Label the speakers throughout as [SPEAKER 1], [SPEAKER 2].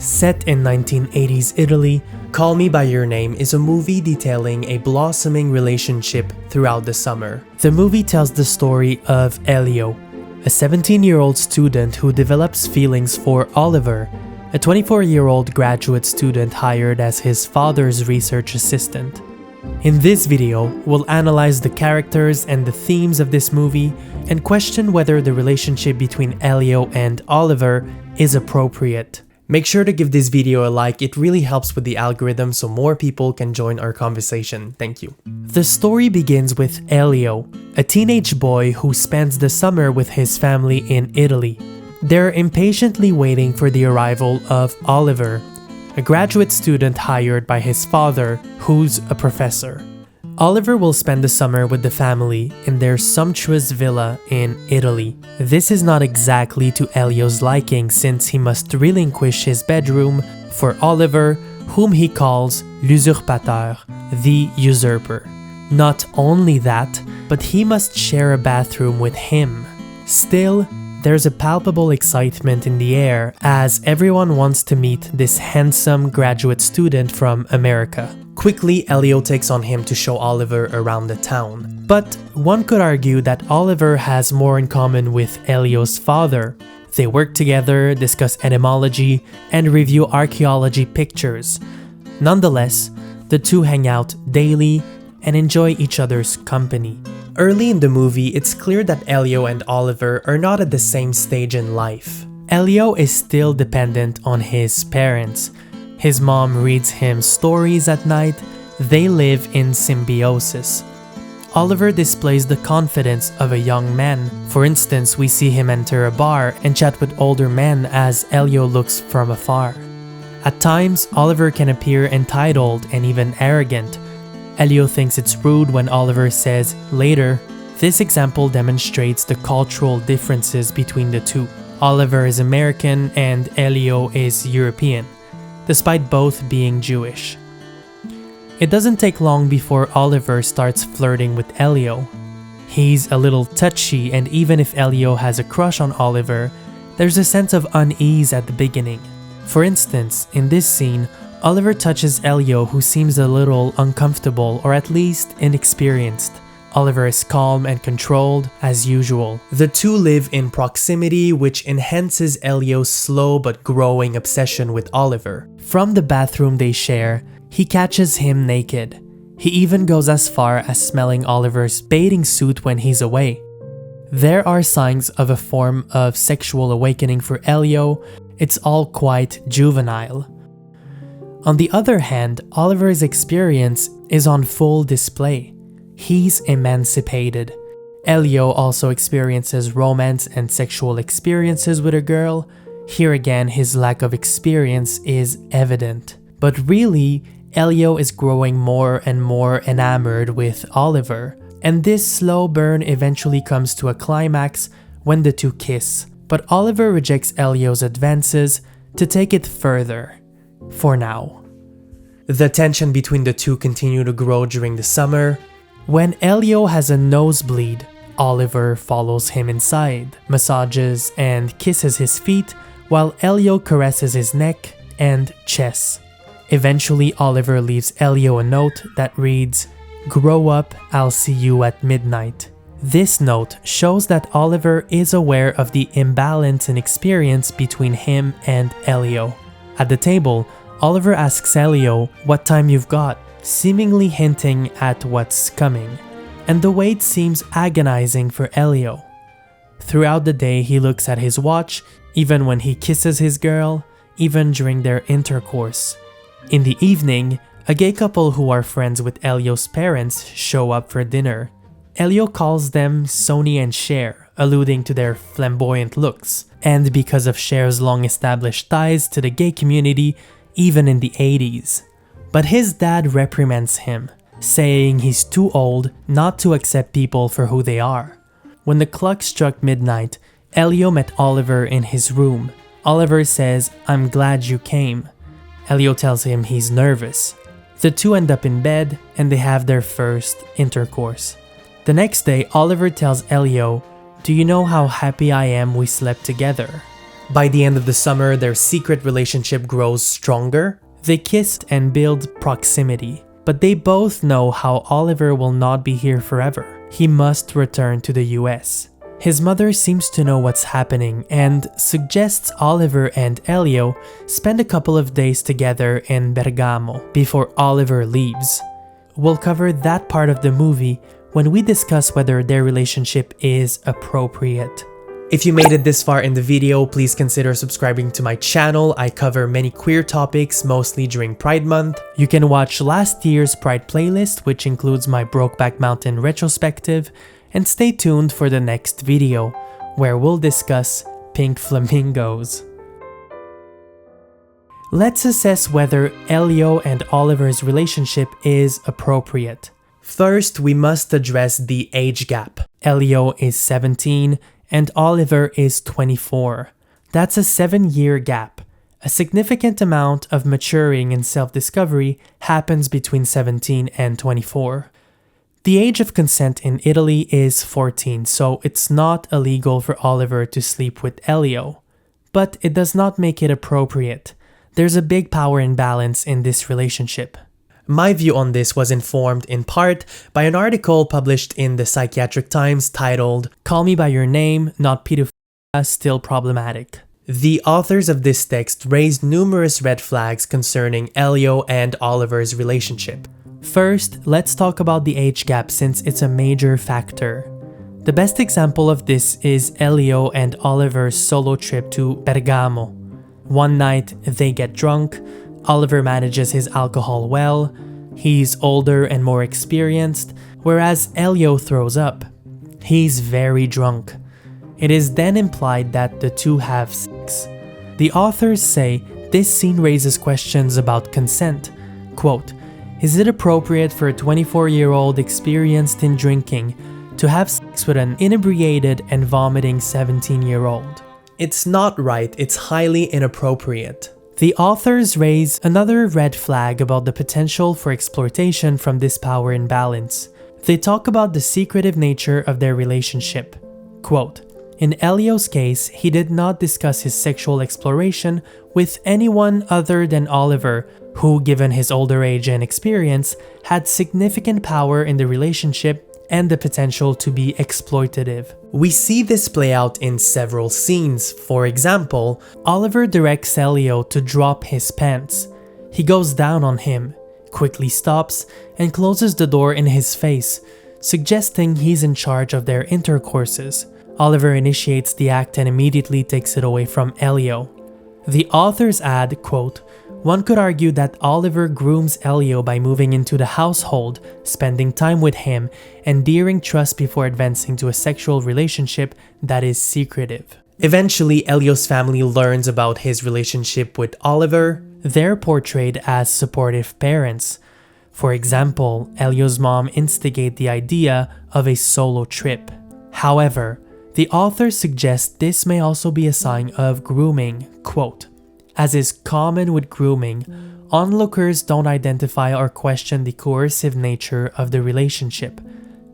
[SPEAKER 1] Set in 1980s Italy, Call Me By Your Name is a movie detailing a blossoming relationship throughout the summer. The movie tells the story of Elio, a 17-year-old student who develops feelings for Oliver, a 24-year-old graduate student hired as his father's research assistant. In this video, we'll analyze the characters and the themes of this movie and question whether the relationship between Elio and Oliver is appropriate. Make sure to give this video a like, it really helps with the algorithm so more people can join our conversation. Thank you. The story begins with Elio, a teenage boy who spends the summer with his family in Italy. They're impatiently waiting for the arrival of Oliver, a graduate student hired by his father, who's a professor. Oliver will spend the summer with the family in their sumptuous villa in Italy. This is not exactly to Elio's liking since he must relinquish his bedroom for Oliver, whom he calls l'usurpateur, the usurper. Not only that, but he must share a bathroom with him. Still, there's a palpable excitement in the air as everyone wants to meet this handsome graduate student from America. Quickly, Elio takes on him to show Oliver around the town. But one could argue that Oliver has more in common with Elio's father. They work together, discuss etymology, and review archaeology pictures. Nonetheless, the two hang out daily and enjoy each other's company. Early in the movie, it's clear that Elio and Oliver are not at the same stage in life. Elio is still dependent on his parents. His mom reads him stories at night. They live in symbiosis. Oliver displays the confidence of a young man. For instance, we see him enter a bar and chat with older men as Elio looks from afar. At times, Oliver can appear entitled and even arrogant. Elio thinks it's rude when Oliver says later. This example demonstrates the cultural differences between the two. Oliver is American and Elio is European, despite both being Jewish. It doesn't take long before Oliver starts flirting with Elio. He's a little touchy, and even if Elio has a crush on Oliver, there's a sense of unease at the beginning. For instance, in this scene, Oliver touches Elio, who seems a little uncomfortable or at least inexperienced. Oliver is calm and controlled as usual. The two live in proximity, which enhances Elio's slow but growing obsession with Oliver. From the bathroom they share, he catches him naked. He even goes as far as smelling Oliver's bathing suit when he's away. There are signs of a form of sexual awakening for Elio. It's all quite juvenile. On the other hand, Oliver's experience is on full display. He's emancipated. Elio also experiences romance and sexual experiences with a girl. Here again, his lack of experience is evident. But really, Elio is growing more and more enamored with Oliver. And this slow burn eventually comes to a climax when the two kiss. But Oliver rejects Elio's advances to take it further. For now. The tension between the two continue to grow during the summer. When Elio has a nosebleed, Oliver follows him inside, massages and kisses his feet, while Elio caresses his neck and chest. Eventually, Oliver leaves Elio a note that reads, "Grow up, I'll see you at midnight." This note shows that Oliver is aware of the imbalance in experience between him and Elio. At the table, Oliver asks Elio what time you've got, seemingly hinting at what's coming. And the wait seems agonizing for Elio. Throughout the day, he looks at his watch, even when he kisses his girl, even during their intercourse. In the evening, a gay couple who are friends with Elio's parents show up for dinner. Elio calls them Sonny and Cher, alluding to their flamboyant looks, and because of Cher's long-established ties to the gay community, even in the 80s. But his dad reprimands him, saying he's too old not to accept people for who they are. When the clock struck midnight, Elio met Oliver in his room. Oliver says, "I'm glad you came." Elio tells him he's nervous. The two end up in bed and they have their first intercourse. The next day, Oliver tells Elio, "Do you know how happy I am we slept together?" By the end of the summer, their secret relationship grows stronger. They kiss and build proximity, but they both know how Oliver will not be here forever. He must return to the US. His mother seems to know what's happening and suggests Oliver and Elio spend a couple of days together in Bergamo before Oliver leaves. We'll cover that part of the movie when we discuss whether their relationship is appropriate. If you made it this far in the video, please consider subscribing to my channel. I cover many queer topics, mostly during Pride Month. You can watch last year's Pride playlist, which includes my Brokeback Mountain retrospective, and stay tuned for the next video, where we'll discuss pink flamingos. Let's assess whether Elio and Oliver's relationship is appropriate. First, we must address the age gap. Elio is 17 and Oliver is 24. That's a 7-year gap. A significant amount of maturing and self-discovery happens between 17 and 24. The age of consent in Italy is 14, so it's not illegal for Oliver to sleep with Elio. But it does not make it appropriate. There's a big power imbalance in this relationship. My view on this was informed in part by an article published in the Psychiatric Times titled, "Call Me By Your Name, Not Pedophilia, Still Problematic." The authors of this text raised numerous red flags concerning Elio and Oliver's relationship. First, let's talk about the age gap since it's a major factor. The best example of this is Elio and Oliver's solo trip to Bergamo. One night, they get drunk. Oliver manages his alcohol well. He's older and more experienced, whereas Elio throws up. He's very drunk. It is then implied that the two have sex. The authors say this scene raises questions about consent. Quote, "Is it appropriate for a 24-year-old experienced in drinking to have sex with an inebriated and vomiting 17-year-old? It's not right, it's highly inappropriate." The authors raise another red flag about the potential for exploitation from this power imbalance. They talk about the secretive nature of their relationship. Quote, "In Elio's case, he did not discuss his sexual exploration with anyone other than Oliver, who, given his older age and experience, had significant power in the relationship and the potential to be exploitative." We see this play out in several scenes. For example, Oliver directs Elio to drop his pants. He goes down on him, quickly stops, and closes the door in his face, suggesting he's in charge of their intercourses. Oliver initiates the act and immediately takes it away from Elio. The authors add, quote, "One could argue that Oliver grooms Elio by moving into the household, spending time with him, endearing trust before advancing to a sexual relationship that is secretive." Eventually, Elio's family learns about his relationship with Oliver. They're portrayed as supportive parents. For example, Elio's mom instigates the idea of a solo trip. However, the authors suggest this may also be a sign of grooming. Quote, "As is common with grooming, onlookers don't identify or question the coercive nature of the relationship."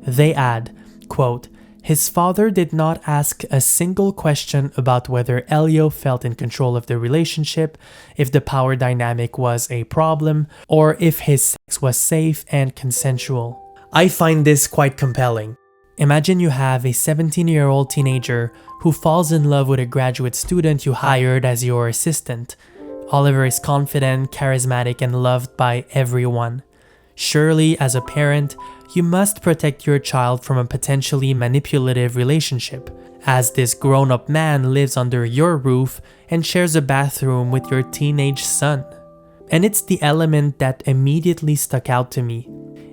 [SPEAKER 1] They add, quote, "His father did not ask a single question about whether Elio felt in control of the relationship, if the power dynamic was a problem, or if his sex was safe and consensual." I find this quite compelling. Imagine you have a 17-year-old teenager who falls in love with a graduate student you hired as your assistant. Oliver is confident, charismatic, and loved by everyone. Surely, as a parent, you must protect your child from a potentially manipulative relationship, as this grown-up man lives under your roof and shares a bathroom with your teenage son. And it's the element that immediately stuck out to me.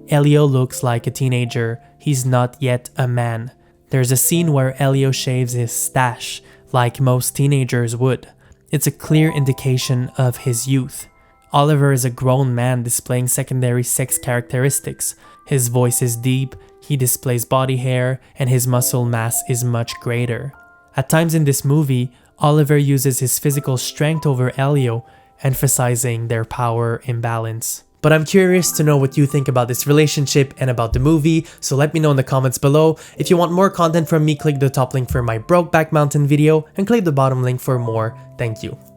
[SPEAKER 1] Elio looks like a teenager. He's not yet a man. There's a scene where Elio shaves his stash, like most teenagers would. It's a clear indication of his youth. Oliver is a grown man displaying secondary sex characteristics. His voice is deep, he displays body hair, and his muscle mass is much greater. At times in this movie, Oliver uses his physical strength over Elio, emphasizing their power imbalance. but I'm curious to know what you think about this relationship and about the movie, so let me know in the comments below. If you want more content from me, click the top link for my Brokeback Mountain video and click the bottom link for more. Thank you.